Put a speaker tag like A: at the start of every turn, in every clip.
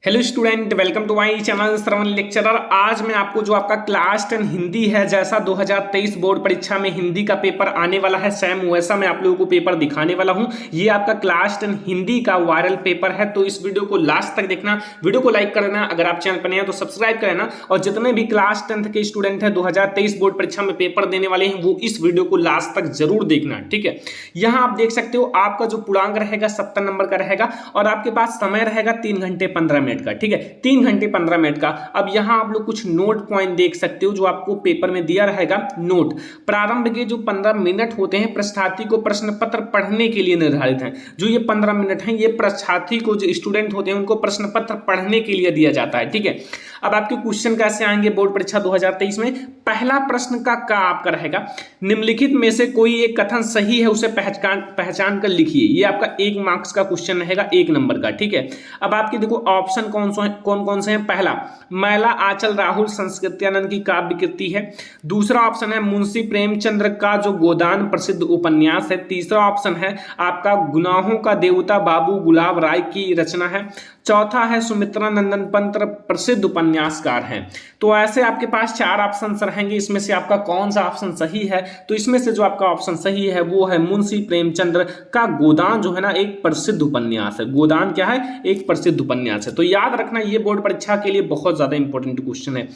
A: Hello student, welcome to my channel Shravan lecturer. आज मैं आपको जो आपका क्लास 10 हिंदी है, जैसा 2023 बोर्ड परीक्षा में हिंदी का पेपर आने वाला है सेम वैसा मैं आप लोगों को पेपर दिखाने वाला हूं। ये आपका क्लास 10 हिंदी का वायरल पेपर है, तो इस वीडियो को लास्ट तक देखना। वीडियो को लाइक कर देना, अगर आप चैनल पर नए हैं तो सब्सक्राइब कर लेना। और जितने भी क्लास 10 के स्टूडेंट हैं 2023 बोर्ड परीक्षा में पेपर देने वाले हैं वो इस वीडियो को लास्ट तक जरूर देखना, ठीक है। यहाँ आप देख सकते हो आपका जो पूर्णांक रहेगा 70 नंबर का रहेगा और आपके पास समय रहेगा 3 घंटे 15 मिनट का, ठीक है। 3 घंटे 15 मिनट का। अब यहां आप लोग कुछ नोट पॉइंट देख सकते हो जो आपको पेपर में दिया रहेगा। नोट प्रारंभ के जो 15 मिनट होते हैं परीक्षार्थी को प्रश्न पत्र पढ़ने के लिए निर्धारित हैं। जो ये 15 मिनट हैं ये परीक्षार्थी को, जो स्टूडेंट होते हैं उनको प्रश्न पत्र पढ़ने के लिए दिया जाता है, ठीक है। अब आपके क्वेश्चन कैसे आएंगे बोर्ड परीक्षा 2023 में। पहला प्रश्न का आपका रहेगा, निम्नलिखित में से कोई एक कथन सही है उसे पहचान कर लिखिए। ये आपका 1 मार्क्स का क्वेश्चन रहेगा, 1 नंबर का, ठीक है। अब आपके देखो ऑप्शन कौन कौन से हैं। पहला, मैला आंचल राहुल संस्कृत्यानंद की काव्य कृति है। दूसरा ऑप्शन है मुंशी प्रेमचंद्र का जो गोदान प्रसिद्ध उपन्यास है। तीसरा ऑप्शन है आपका गुनाहों का देवता बाबू गुलाब राय की रचना है। चौथा है सुमित्रा नंदन पंत प्रसिद्ध उपन्यासकार हैं। तो ऐसे आपके पास 4 ऑप्शन रहेंगे, इसमें से आपका कौन सा ऑप्शन सही है। तो इसमें से जो आपका ऑप्शन सही है वो है मुंशी प्रेमचंद्र का गोदान, जो है ना एक प्रसिद्ध उपन्यास है। गोदान क्या है, एक प्रसिद्ध उपन्यास है। तो याद रखना ये बोर्ड परीक्षा के लिए बहुत ज्यादा इंपॉर्टेंट क्वेश्चन है।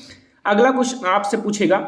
A: अगला क्वेश्चन आपसे पूछेगा,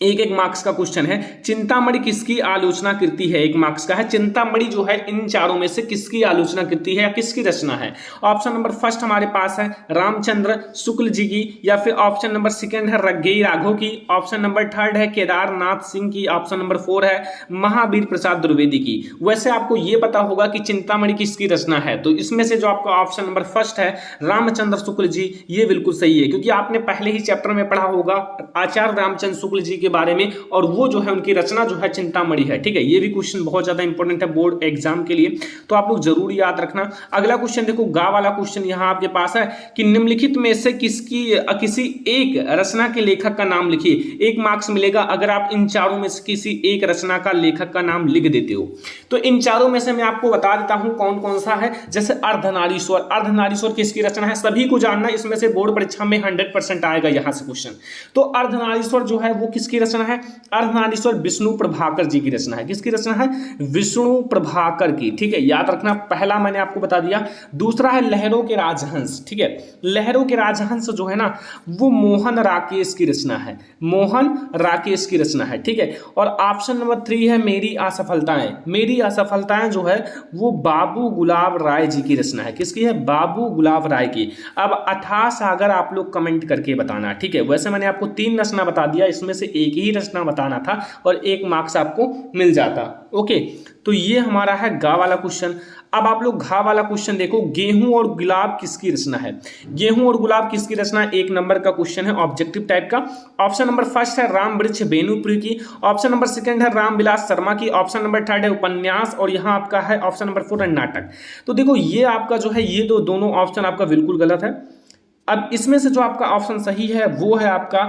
A: 1 मार्क्स का क्वेश्चन है, चिंतामणि किसकी आलोचना कृति है। 1 मार्क्स का है, चिंतामणि जो है इन चारों में से किसकी आलोचना कृति है या किसकी रचना है। ऑप्शन नंबर फर्स्ट हमारे पास है रामचंद्र शुक्ल जी की, या फिर ऑप्शन नंबर सेकंड है रग्गेई राघव की, ऑप्शन नंबर थर्ड है केदारनाथ सिंह की, ऑप्शन नंबर 4 है महावीर प्रसाद द्विवेदी की। वैसे आपको यह पता होगा कि चिंतामणि किसकी रचना है, तो इसमें से जो आपका ऑप्शन नंबर फर्स्ट है रामचंद्र शुक्ल जी, ये बिल्कुल सही है, क्योंकि आपने पहले ही चैप्टर में पढ़ा होगा आचार्य रामचंद्र शुक्ल जी के बारे में, और वो जो है उनकी रचना जो है चिंतामणि है, ठीक है। ये भी क्वेश्चन बहुत ज्यादा इंपॉर्टेंट है बोर्ड एग्जाम के लिए, तो आप लोग जरूर याद रखना। अगला क्वेश्चन देखो, गा वाला क्वेश्चन यहां आपके पास है कि निम्नलिखित में से किसी एक रचना के लेखक का नाम लिखिए। 1 मार्क्स मिलेगा अगर आप इन चारों में से किसी एक रचना का लेखक का नाम लिख देते हो। तो इन चारों में से मैं आपको बता देता हूं कौन कौन सा है। जैसे अर्धनारीश्वर, अर्धनारीश्वर किसकी रचना है, सभी को जानना, इसमें से बोर्ड परीक्षा में 100% आएगा यहां से क्वेश्चन। तो अर्धनारीश्वर जो है वो किसकी रचना है, अर्धनारीश्वर विष्णु प्रभाकर जी की रचना है। किसकी रचना है, विष्णु प्रभाकर की, ठीक है। याद रखना, पहला मैंने आपको बता दिया। दूसरा है लहरों के राजहंस, ठीक है। लहरों के राजहंस जो है ना वो मोहन राकेश की रचना है, मोहन राकेश की रचना है, ठीक है। और ऑप्शन नंबर 3 है मेरी असफलताएं। मेरी असफलताएं जो है वो बाबू गुलाब राय जी की रचना है। किसकी है, बाबू गुलाब राय की। अब अथाह सागर आप लोग कमेंट करके बताना, ठीक है। वैसे मैंने आपको 3 रचना बता दिया, इसमें से एक ही रचना बताना था और 1 मार्क्स आपको मिल जाता, ओके। तो ये हमारा है गा वाला क्वेश्चन। अब आप लोग घा वाला क्वेश्चन देखो, गेहूं और गुलाब किसकी रचना है। गेहूं और गुलाब किसकी रचना, 1 नंबर का क्वेश्चन है, ऑब्जेक्टिव टाइप का। ऑप्शन नंबर फर्स्ट है राम वृक्ष बेनुपुरी की, ऑप्शन नंबर सेकंड है रामविलास शर्मा की, ऑप्शन नंबर थर्ड है उपन्यास, और यहां आपका है ऑप्शन नंबर 4 है नाटक। तो देखो ये आपका जो है ये दोनों ऑप्शन आपका बिल्कुल गलत है। अब इसमें से जो आपका ऑप्शन सही है वो है आपका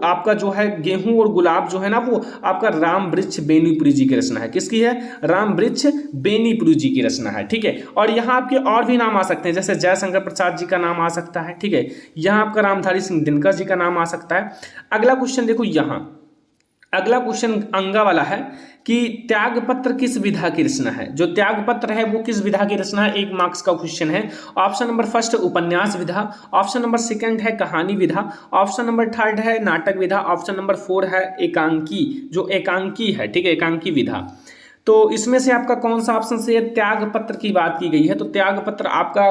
A: आपका जो है गेहूं और गुलाब जो है ना वो आपका राम वृक्ष बेनीपुरी जी की रचना है। किसकी है, राम वृक्ष बेनीपुरी जी की रचना है, ठीक है। और यहाँ आपके और भी नाम आ सकते हैं, जैसे जयशंकर प्रसाद जी का नाम आ सकता है, ठीक है। यहाँ आपका रामधारी सिंह दिनकर जी का नाम आ सकता है। अगला क्वेश्चन देखो, यहाँ अगला क्वेश्चन अंगा वाला है कि त्यागपत्र किस विधा की रचना है। जो त्यागपत्र है वो किस विधा की रचना है, 1 मार्क्स का क्वेश्चन है। ऑप्शन नंबर फर्स्ट उपन्यास विधा, ऑप्शन नंबर सेकंड है कहानी विधा, ऑप्शन नंबर थर्ड है नाटक विधा, ऑप्शन नंबर 4 है एकांकी, जो एकांकी है, ठीक है, एकांकी विधा। तो इसमें से आपका कौन सा ऑप्शन से त्यागपत्र की बात की गई है, तो त्यागपत्र आपका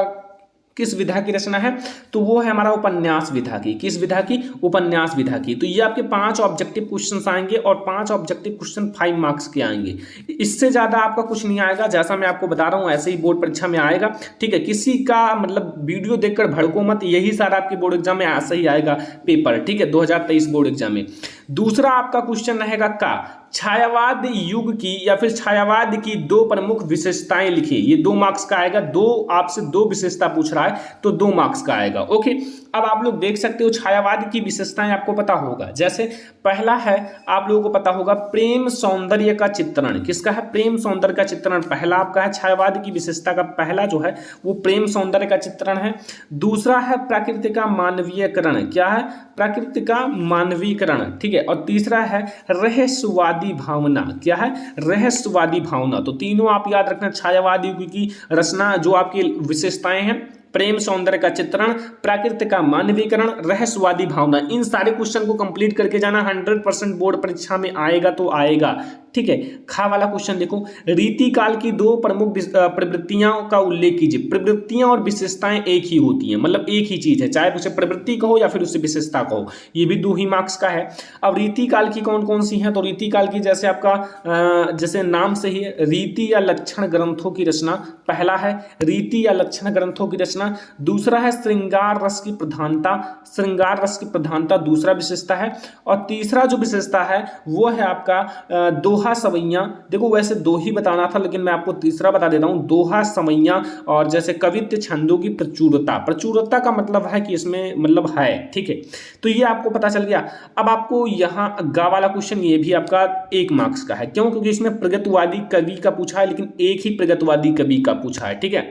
A: किस विधा की रचना है, तो वो है हमारा उपन्यास विधा की। किस विधा की, उपन्यास विधा की। तो ये आपके 5 ऑब्जेक्टिव क्वेश्चंस आएंगे और 5 ऑब्जेक्टिव क्वेश्चन 5 मार्क्स के आएंगे। इससे ज्यादा आपका कुछ नहीं आएगा, जैसा मैं आपको बता रहा हूँ ऐसे ही बोर्ड परीक्षा में आएगा, ठीक है। किसी का मतलब वीडियो देखकर भड़को मत, यही सारा आपके बोर्ड एग्जाम में ऐसा ही आएगा पेपर, ठीक है, 2023 बोर्ड एग्जाम में। दूसरा आपका क्वेश्चन रहेगा का छायावाद युग की या फिर छायावाद की दो प्रमुख विशेषताएं लिखिए। ये 2 मार्क्स का आएगा, दो आपसे 2 विशेषता पूछ रहा है तो 2 मार्क्स का आएगा। ओके, अब आप लोग देख सकते हो छायावाद की विशेषताएं आपको पता होगा। जैसे पहला है, आप लोगों को पता होगा प्रेम सौंदर्य का चित्रण। किसका है? प्रेम सौंदर्य का चित्रण पहला आपका है। छायावाद की विशेषता का पहला जो है वो प्रेम सौंदर्य का चित्रण है। दूसरा है प्रकृति का मानवीयकरण। क्या है? प्रकृति का मानवीकरण, ठीक है। और तीसरा है रहस्यवादी भावना। क्या है? रहस्यवादी भावना। तो तीनों आप याद रखना, छायावादी की रचना जो आपकी विशेषताएं हैं, प्रेम सौंदर्य का चित्रण, प्रकृति का मानवीकरण, रहस्यवादी भावना, इन सारे क्वेश्चन को कंप्लीट करके जाना। 100% बोर्ड परीक्षा में आएगा तो आएगा, ठीक है। खा वाला क्वेश्चन देखो, रीतिकाल की 2 प्रमुख प्रवृत्तियों का उल्लेख कीजिए। प्रवृत्तियां और विशेषताएं एक ही होती हैं, मतलब एक ही चीज है, चाहे उसे प्रवृत्ति कहो या फिर उसे विशेषता कहो, ये भी 2 ही मार्क्स का है। अब रीतिकाल की कौन कौन सी हैं? तो रीतिकाल की जैसे आपका जैसे नाम से ही रीति या लक्षण ग्रंथों की रचना, पहला है रीति या लक्षण ग्रंथों की रचना। दूसरा है श्रृंगार रस की प्रधानता, श्रृंगार रस की प्रधानता दूसरा विशेषता है। और तीसरा जो विशेषता है वो है आपका दोहा सवैयां। देखो वैसे 2 ही बताना था लेकिन मैं आपको तीसरा बता देता हूं, दोहा सवैयां। और जैसे कवित्व छंदों की प्रचुरता, प्रचुरता का मतलब है कि इसमें मतलब है, ठीक है। तो ये आपको पता चल गया। अब आपको यहाँ गा वाला क्वेश्चन ये भी आपका 1 मार्क्स का है। क्यों? क्योंकि इसमें प्रगतिवादी कवि का पूछा है, लेकिन एक ही प्रगतिवादी कवि का पूछा है, ठीक है।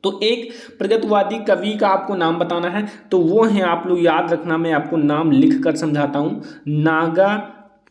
A: तो एक प्रगतिवादी कवि का आपको नाम बताना है, तो वो है, आप लोग याद रखना, मैं आपको नाम लिख कर समझाता हूं, नागा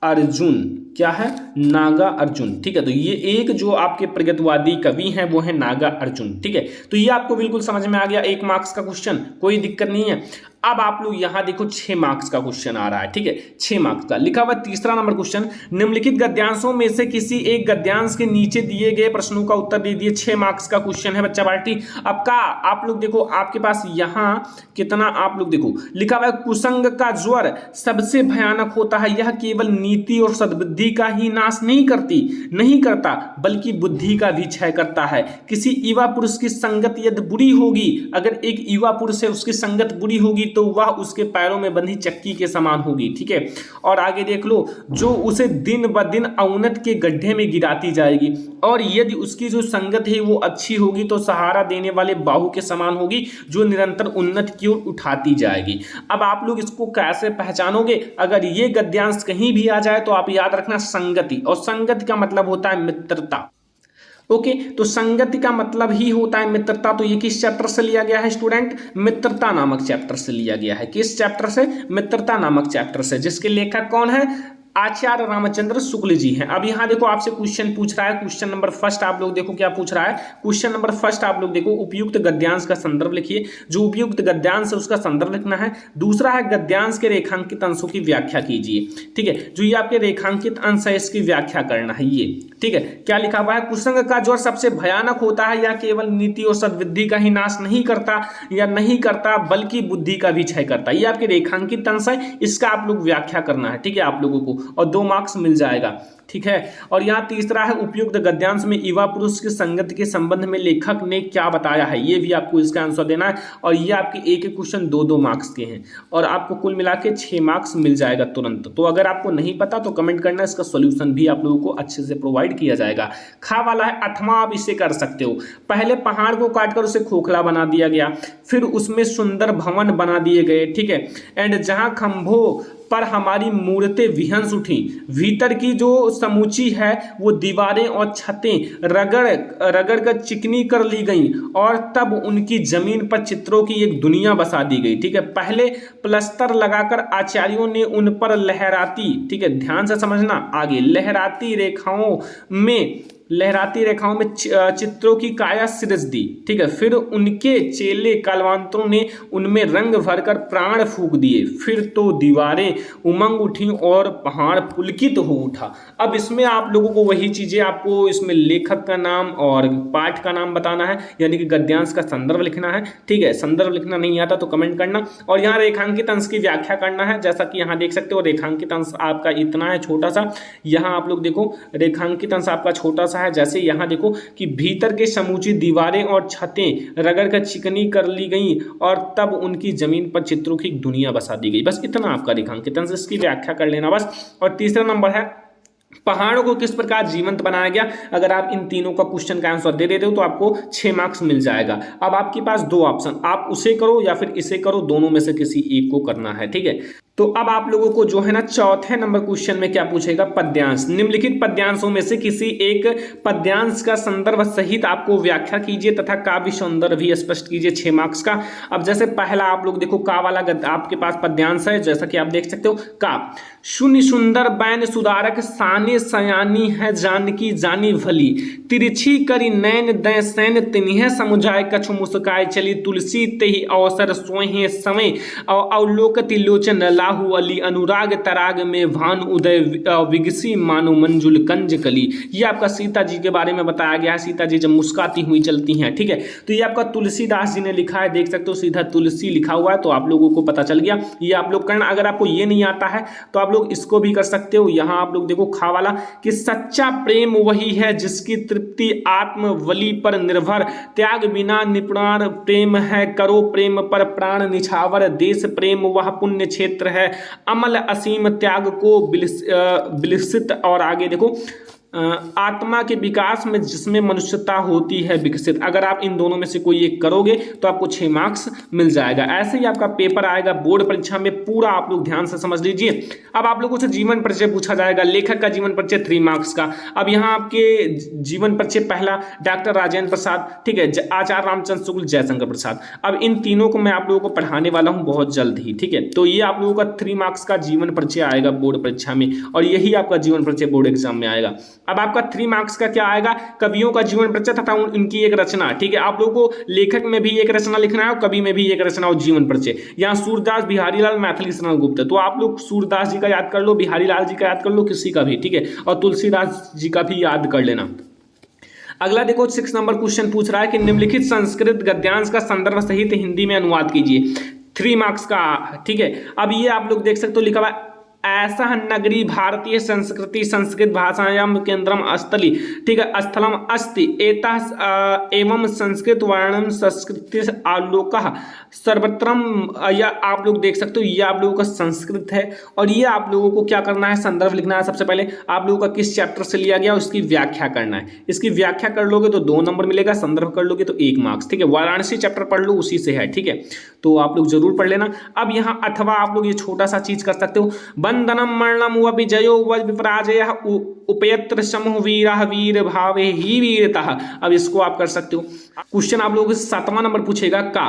A: अर्जुन। क्या है? नागा अर्जुन, ठीक है। तो ये एक जो आपके प्रगतिवादी कवि हैं वो है नागा अर्जुन, ठीक है। तो ये आपको बिल्कुल समझ में आ गया, 1 मार्क्स का क्वेश्चन, कोई दिक्कत नहीं है। अब आप लोग यहां देखो 6 मार्क्स का क्वेश्चन आ रहा है, ठीक है। 6 मार्क्स का लिखा हुआ तीसरा नंबर क्वेश्चन, निम्नलिखित गद्यांशों में से किसी एक गद्यांश के नीचे दिए गए प्रश्नों का उत्तर दे दिए। 6 मार्क्स का क्वेश्चन है बच्चा पार्टी। अब का आप लोग देखो, आपके पास यहां कितना, आप लोग देखो लिखा हुआ है, कुसंग का ज्वर सबसे भयानक होता है, यह केवल नीति और सद्बुद्धि का ही नाश नहीं करता बल्कि बुद्धि का भी क्षय करता है। किसी युवा पुरुष की संगत यदि बुरी होगी, अगर एक युवा पुरुष है उसकी संगत बुरी होगी तो वह उसके पैरों में बंधी चक्की के समान होगी, ठीक है। और आगे देख लो, जो उसे दिन ब दिन अवनत के गड्ढे में गिराती जाएगी, और यदि उसकी जो संगत है वो अच्छी होगी तो सहारा देने वाले बाहु के समान होगी, जो निरंतर उन्नत की ओर उठाती जाएगी। अब आप लोग इसको कैसे पहचानोगे? अगर ये गद्यांश कहीं भी आ जाए तो आप याद रखना संगति, और संगति का मतलब होता है मित्रता। ओके, तो संगति का मतलब ही होता है मित्रता। तो ये किस चैप्टर से लिया गया है स्टूडेंट? मित्रता नामक चैप्टर से लिया गया है। किस चैप्टर से? मित्रता नामक चैप्टर से, जिसके लेखक कौन है? आचार्य रामचंद्र शुक्ल जी हैं। अब यहाँ देखो आपसे क्वेश्चन पूछ रहा है, क्वेश्चन नंबर फर्स्ट आप लोग देखो क्या पूछ रहा है। क्वेश्चन नंबर फर्स्ट आप लोग देखो, उपयुक्त गद्यांश का संदर्भ लिखिए। जो उपयुक्त गद्यांश है उसका संदर्भ लिखना है। दूसरा है गद्यांश के रेखांकित अंशों की व्याख्या कीजिए, ठीक है। जो ये आपके रेखांकित अंश है इसकी व्याख्या करना है ये, ठीक है। क्या लिखा हुआ है? कुसंग का ज्वर सबसे भयानक होता है, या केवल नीति और सद्बुद्धि का ही नाश नहीं करता बल्कि बुद्धि का भी क्षय करता है। ये आपके रेखांकित अंश है, इसका आप लोग व्याख्या करना है, ठीक है आप लोगों को, और 2 मार्क्स मिल जाएगा, ठीक है। और यहाँ तीसरा है उपयुक्त गद्यांश में युवा पुरुष की संगति के संबंध में लेखक ने क्या बताया है, ये भी आपको इसका आंसर देना है। और ये आपके एक क्वेश्चन 2-2 मार्क्स के हैं, और आपको कुल मिला के 6 मार्क्स मिल जाएगा तुरंत। तो अगर आपको नहीं पता तो कमेंट करना, इसका सोल्यूशन भी आप लोगों को अच्छे से प्रोवाइड किया जाएगा। खा वाला है 8वां, आप इसे कर सकते हो। पहले पहाड़ को काटकर उसे खोखला बना दिया गया, फिर उसमें सुंदर भवन बना दिए गए, ठीक है। एंड जहां खंभों पर हमारी मूर्तें विहंस उठी, भीतर की जो समूची है वो दीवारें और छतें रगड़ कर चिकनी कर ली गई, और तब उनकी जमीन पर चित्रों की एक दुनिया बसा दी गई, ठीक है। पहले प्लस्तर लगाकर आचार्यों ने उन पर लहराती, ठीक है, ध्यान से समझना आगे, लहराती रेखाओं में चित्रों की काया सिरस दी, ठीक है। फिर उनके चेले कालवांतरों ने उनमें रंग भरकर प्राण फूंक दिए, फिर तो दीवारें उमंग उठी और पहाड़ पुलकित हो उठा। अब इसमें आप लोगों को वही चीजें, आपको इसमें लेखक का नाम और पाठ का नाम बताना है, यानी कि गद्यांश का संदर्भ लिखना है, ठीक है। संदर्भ लिखना नहीं आता तो कमेंट करना, और यहाँ रेखांकित अंश की व्याख्या करना है। जैसा कि यहाँ देख सकते हो रेखांकित अंश आपका इतना है, छोटा सा। यहाँ आप लोग देखो रेखांकित अंश आपका छोटा सा है जैसे यहाँ देखो कि भीतर के समूची दीवारें और छतें रगड़ कर चिकनी कर ली गई और तब उनकी जमीन पर चित्रों की एक दुनिया बसा दी गई। बस इतना आपका रेखांकित, इसकी व्याख्या कर लेना बस। और तीसरा नंबर है पहाड़ों को किस प्रकार जीवंत बनाया गया। अगर आप इन तीनों का क्वेश्चन का आंसर दे देते हो तो आपको 6 मार्क्स मिल जाएगा। अब आपके पास दो ऑप्शन, आप उसे करो या फिर इसे करो, दोनों में से किसी एक को करना है, ठीक है। तो अब आप लोगों को जो है ना चौथे नंबर क्वेश्चन में क्या पूछेगा, पद्यांश। निम्नलिखित पद्यांशों में से किसी एक पद्यांश का संदर्भ सहित आपको व्याख्या कीजिए तथा काव्य सौंदर्य भी स्पष्ट कीजिए, 6 मार्क्स का। अब जैसे पहला आप लोग देखो का वाला आपके पास पद्यांश है, जैसा कि आप देख सकते हो। का शून्य सुंदर बैन सुधारक साने सयानी है जानकी जानी भली, तिरछी करी नैन दै सैन तिन्ह समुझाए कछु मुस्काए चली, तुलसी तेहि अवसर सोहे समय अवलोकति लोचन लाहू अली, अनुराग तराग में भान उदय विगसी मानो मंजुल कंज कली। ये आपका सीता जी के बारे में बताया गया है, सीता जी जब मुस्काती हुई चलती हैं, ठीक है। तो ये आपका तुलसीदास जी ने लिखा है, देख सकते हो सीधा तुलसी लिखा हुआ है, तो आप लोगों को पता चल गया। ये आप लोग करना, अगर आपको ये नहीं आता है तो आप लोग इसको भी कर सकते हो। यहाँ आप लोग देखो खा वाला कि सच्चा प्रेम वही है जिसकी तृप्ति आत्मवली पर निर्भर, त्याग बिना निपुणार प्रेम है करो प्रेम पर प्राण निछावर, देश प्रेम वह पुण्य क्षेत्र है अमल असीम त्याग को विलसित। और आगे देखो आत्मा के विकास में जिसमें मनुष्यता होती है विकसित। अगर आप इन दोनों में से कोई एक करोगे तो आपको 6 मार्क्स मिल जाएगा। ऐसे ही आपका पेपर आएगा बोर्ड परीक्षा में, पूरा आप लोग ध्यान से समझ लीजिए। अब आप लोगों से जीवन परिचय पूछा जाएगा, लेखक का जीवन परिचय 3 मार्क्स का। अब यहाँ आपके जीवन परिचय पहला डॉक्टर राजेंद्र प्रसाद, ठीक है, आचार्य रामचंद्र शुक्ल, जयशंकर प्रसाद। अब इन तीनों को मैं आप लोगों को पढ़ाने वाला हूँ बहुत जल्द ही, ठीक है। तो ये आप लोगों का 3 मार्क्स का जीवन परिचय आएगा बोर्ड परीक्षा में, और यही आपका जीवन परिचय बोर्ड एग्जाम में आएगा। अब आपका 3 मार्क्स का क्या आएगा, कवियों का जीवन परिचय तथा उनकी एक रचना, ठीक है। आप लोगों को लेखक में भी एक रचना लिखना है और कवि में भी एक रचना और जीवन परिचय। यहाँ सूरदास, बिहारी लाल, मैथिली शरण गुप्त, तो आप लोग सूरदास जी का याद कर लो, बिहारी लाल जी का याद कर लो, किसी का भी, ठीक है, और तुलसीदास जी का भी याद कर लेना। अगला देखो 6 नंबर क्वेश्चन पूछ रहा है कि निम्नलिखित संस्कृत गद्यांश का संदर्भ सहित हिंदी में अनुवाद कीजिए, 3 मार्क्स का, ठीक है। अब ये आप लोग देख सकते हो लिखा हुआ ऐसा नगरी भारतीय संस्कृति संस्कृत भाषायाम केंद्रम अस्थली, ठीक है, स्थलम अस्ति एतः एवं संस्कृत वर्णम संस्कृत आलोकः सर्वत्रम। या आप लोग देख सकते हो ये आप लोगों का संस्कृत है, और ये आप लोगों को क्या करना है, संदर्भ लिखना है। सबसे पहले आप लोगों का किस चैप्टर से लिया गया उसकी व्याख्या करना है। इसकी व्याख्या कर लोगे तो 2 नंबर मिलेगा, संदर्भ कर लोगे तो 1 मार्क्स, ठीक है। वाराणसी चैप्टर पढ़ लो, उसी से है, ठीक है, तो आप लोग जरूर पढ़ लेना। अब यहाँ अथवा आप लोग ये छोटा सा चीज कर सकते हो, बंधनम मरणम व विजयो व विपराजय उपयत्र समूह वीरः वीर भावे ही वीरतः। अब इसको आप कर सकते हो। क्वेश्चन आप लोगों से 7वां नंबर पूछेगा का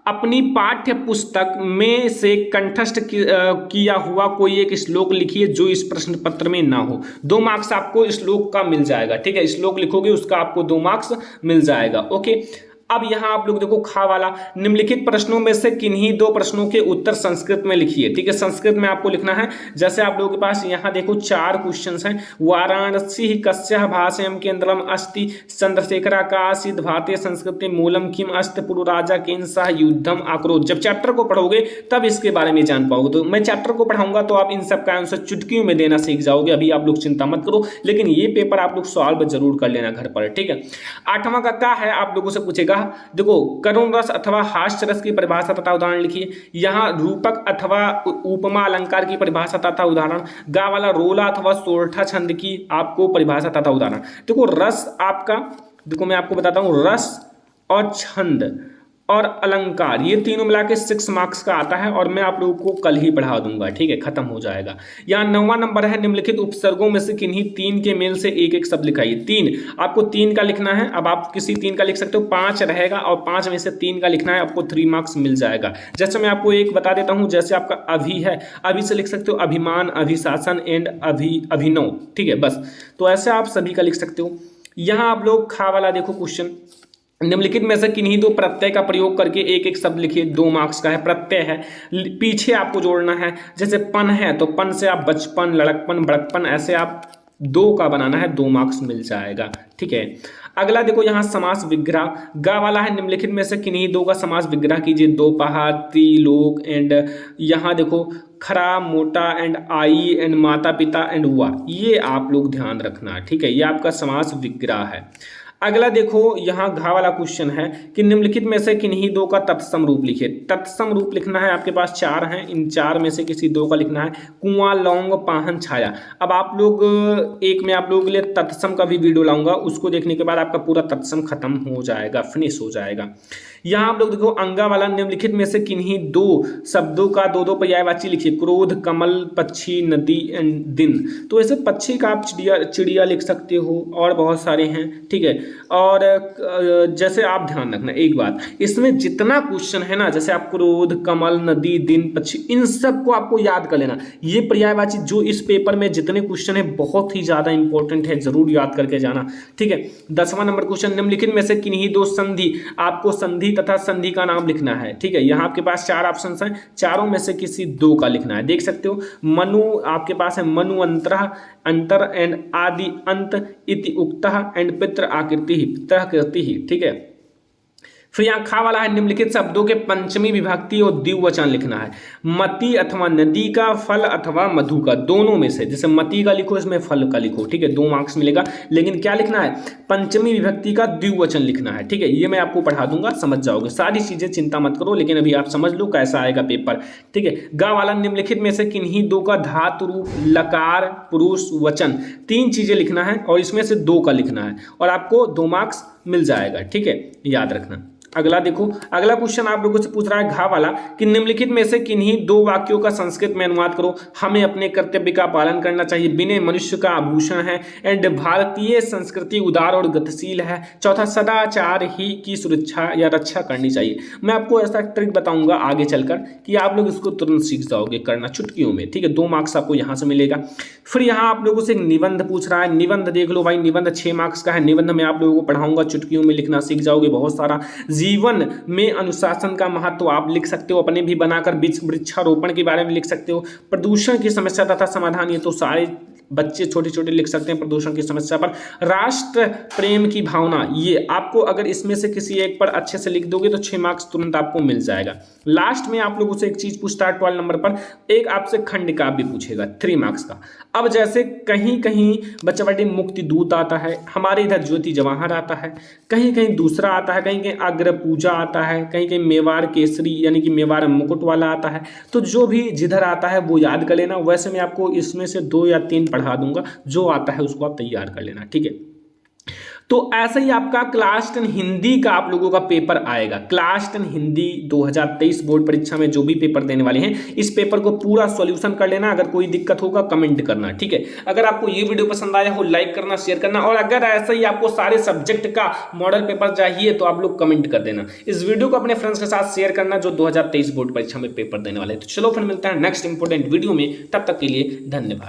A: अपनी पाठ्य पुस्तक में से कंठस्थ किया हुआ कोई एक श्लोक लिखिए जो इस प्रश्न पत्र में ना हो। 2 मार्क्स आपको श्लोक का मिल जाएगा, ठीक है। श्लोक लिखोगे उसका आपको 2 मार्क्स मिल जाएगा, ओके। अब यहाँ आप लोग देखो खा वाला, निम्नलिखित प्रश्नों में से किन्हीं 2 प्रश्नों के उत्तर संस्कृत में लिखिए, ठीक है। संस्कृत में आपको लिखना है, जैसे आप लोगों के पास यहाँ देखो 4 क्वेश्चंस हैं। वाराणसी कस्याः भाषायां केंद्रम अस्ति, चंद्रशेखरा काचिद् भारतीय संस्कृति मूलम किम अस्ति, पूर्व राजा केन सह युद्धम आक्रोध। जब चैप्टर को पढ़ोगे तब इसके बारे में जान पाओगे। तो मैं चैप्टर को पढ़ाऊंगा तो आप इन सब का आंसर चुटकियों में देना सीख जाओगे। अभी आप लोग चिंता मत करो, लेकिन ये पेपर आप लोग सॉल्व जरूर कर लेना घर पर, ठीक है। 8वां का क्या है, आप लोगों से पूछेगा, देखो करुण रस अथवा हास्य रस की परिभाषा तथा उदाहरण लिखिए। यहाँ रूपक अथवा उपमा अलंकार की परिभाषा तथा उदाहरण। गा वाला रोला अथवा सोरठा छंद की आपको परिभाषा तथा उदाहरण। देखो रस आपका, देखो मैं आपको बताता हूँ, रस और छंद और अलंकार ये तीनों मिला के 6 मार्क्स का आता है, और मैं आप लोगों को कल ही पढ़ा दूंगा, ठीक है, खत्म हो जाएगा। यहाँ 9वां नंबर है, निम्नलिखित उपसर्गों में से किन्हीं 3 के मेल से एक एक शब्द लिखाइए। 3 आपको 3 का लिखना है। अब आप किसी 3 का लिख सकते हो, 5 रहेगा और 5 में से 3 का लिखना है, आपको 3 मार्क्स मिल जाएगा। जैसे मैं आपको एक बता देता हूँ, जैसे आपका अभी है, अभी से लिख सकते हो अभिमान, अभिशासन एंड अभिनव, ठीक है, बस। तो ऐसे आप सभी का लिख सकते हो। यहाँ आप लोग खा वाला देखो क्वेश्चन, निम्नलिखित में से किन्हीं 2 प्रत्यय का प्रयोग करके एक एक शब्द लिखिए। 2 मार्क्स का है, प्रत्यय है, पीछे आपको जोड़ना है। जैसे पन है तो पन से आप बचपन, लड़कपन, बड़कपन, ऐसे आप 2 का बनाना है, 2 मार्क्स मिल जाएगा, ठीक है। अगला देखो यहाँ समास विग्रह, गा वाला है निम्नलिखित में से किन्हीं दो का समास विग्रह कीजिए। दोपहर, त्रिलोक एंड यहाँ देखो खरा, मोटा एंड आई एंड माता पिता एंड हुआ, ये आप लोग ध्यान रखना, ठीक है, ये आपका समास विग्रह है। अगला देखो यहाँ घा वाला क्वेश्चन है कि निम्नलिखित में से किन्हीं दो का तत्सम रूप लिखिए। तत्सम रूप लिखना है, आपके पास चार हैं, इन चार में से किसी दो का लिखना है। कुआं, लौंग, पाहन, छाया। अब आप लोग एक में आप लोगों के लिए तत्सम का भी वीडियो लाऊंगा, उसको देखने के बाद आपका पूरा तत्सम खत्म हो जाएगा, फिनिश हो जाएगा। यहाँ आप लोग देखो अंगा वाला, निम्नलिखित में से किन्हीं दो शब्दों का दो दो पर्यायवाची लिखिए। क्रोध, कमल, पक्षी, नदी एंड दिन। तो ऐसे पक्षी का आप चिड़िया लिख सकते हो, और बहुत सारे हैं, ठीक है। और जैसे आप ध्यान रखना एक बात, इसमें जितना क्वेश्चन है ना, जैसे आप क्रोध, कमल, नदी, दिन, पक्षी, इन सब को आपको याद कर लेना। ये पर्यायवाची जो इस पेपर में जितने क्वेश्चन है बहुत ही ज्यादा इंपॉर्टेंट है, जरूर याद करके जाना, ठीक है। 10वां नंबर क्वेश्चन, निम्नलिखित में से किन्हीं दो संधि, आपको संधि तथा संधि का नाम लिखना है, ठीक है। यहाँ आपके पास चार ऑप्शन हैं, चारों में से किसी दो का लिखना है, देख सकते हो। मनु आपके पास है, मनु अंतर एंड आदि अंत इति उक्तः एंड पितृ आकृति पितृ कृति, ठीक है। फिर यहाँ खा वाला है, निम्नलिखित शब्दों के पंचमी विभक्ति और द्विवचन लिखना है। मति अथवा नदी का, फल अथवा मधु का, दोनों में से। जैसे मति का लिखो, इसमें फल का लिखो, ठीक है, 2 मार्क्स मिलेगा। लेकिन क्या लिखना है, पंचमी विभक्ति का द्विवचन लिखना है, ठीक है। ये मैं आपको पढ़ा दूंगा, समझ जाओगे सारी चीजें, चिंता मत करो, लेकिन अभी आप समझ लो कैसा आएगा पेपर, ठीक है। गा वाला, निम्नलिखित में से किन्हीं दो का धातु रूप, लकार, पुरुष, वचन, 3 चीजें लिखना है, और इसमें से 2 का लिखना है, और आपको 2 मार्क्स मिल जाएगा, ठीक है, याद रखना। अगला देखो, अगला क्वेश्चन आप लोगों से पूछ रहा है घा वाला कि निम्नलिखित में से किन्हीं दो वाक्यों का संस्कृत में अनुवाद करो। हमें अपने कर्तव्य का पालन करना चाहिए, विनय मनुष्य का आभूषण है, एंड भारतीय संस्कृति उदार और गतिशील है। चौथा, सदाचार ही की सुरक्षा या रक्षा करनी चाहिए। मैं आपको ऐसा ट्रिक बताऊंगा आगे चलकर कि आप लोग इसको तुरंत सीख जाओगे करना चुटकियों में, ठीक है। 2 मार्क्स आपको यहाँ से मिलेगा। फिर यहाँ आप लोगों से एक निबंध पूछ रहा है, निबंध देख लो भाई, निबंध 6 मार्क्स का है। निबंध में आप लोगों को पढ़ाऊंगा, चुटकियों में लिखना सीख जाओगे बहुत सारा। जीवन में अनुशासन का महत्व आप लिख सकते हो, अपने भी बनाकर वृक्षारोपण के बारे में लिख सकते हो। प्रदूषण की समस्या तथा समाधान, ये तो सारे बच्चे छोटे छोटे लिख सकते हैं प्रदूषण की समस्या पर। राष्ट्र प्रेम की भावना, ये आपको अगर इसमें से किसी एक पर अच्छे से लिख दोगे तो 6 मार्क्स तुरंत आपको मिल जाएगा। लास्ट में आप लोगों से एक चीज पूछता है 12 नंबर पर, एक आपसे खंड काव्य पूछेगा 3 मार्क्स का। अब जैसे कहीं कहीं बच्चा बच्चे मुक्ति दूत आता है, हमारे इधर ज्योति जवाहर आता है, कहीं कहीं दूसरा आता है, कहीं कहीं अग्र पूजा आता है, कहीं कहीं मेवाड़ केसरी यानी कि मेवाड़ मुकुट वाला आता है। तो जो भी जिधर आता है वो याद कर लेना। वैसे मैं आपको इसमें से 2 या 3 पढ़ा दूंगा, जो आता है उसको आप तैयार कर लेना, ठीक है। तो ऐसे ही आपका क्लास 10 हिंदी का आप लोगों का पेपर आएगा। क्लास 10 हिंदी 2023 बोर्ड परीक्षा में जो भी पेपर देने वाले हैं, इस पेपर को पूरा सॉल्यूशन कर लेना। अगर कोई दिक्कत होगा कमेंट करना, ठीक है। अगर आपको ये वीडियो पसंद आया हो लाइक करना, शेयर करना, और अगर ऐसा ही आपको सारे सब्जेक्ट का मॉडल पेपर चाहिए तो आप लोग कमेंट कर देना। इस वीडियो को अपने फ्रेंड्स के साथ शेयर करना जो 2023 बोर्ड परीक्षा में पेपर देने वाले हैं। तो चलो फिर मिलते हैं नेक्स्ट इंपोर्टेंट वीडियो में, तब तक के लिए धन्यवाद।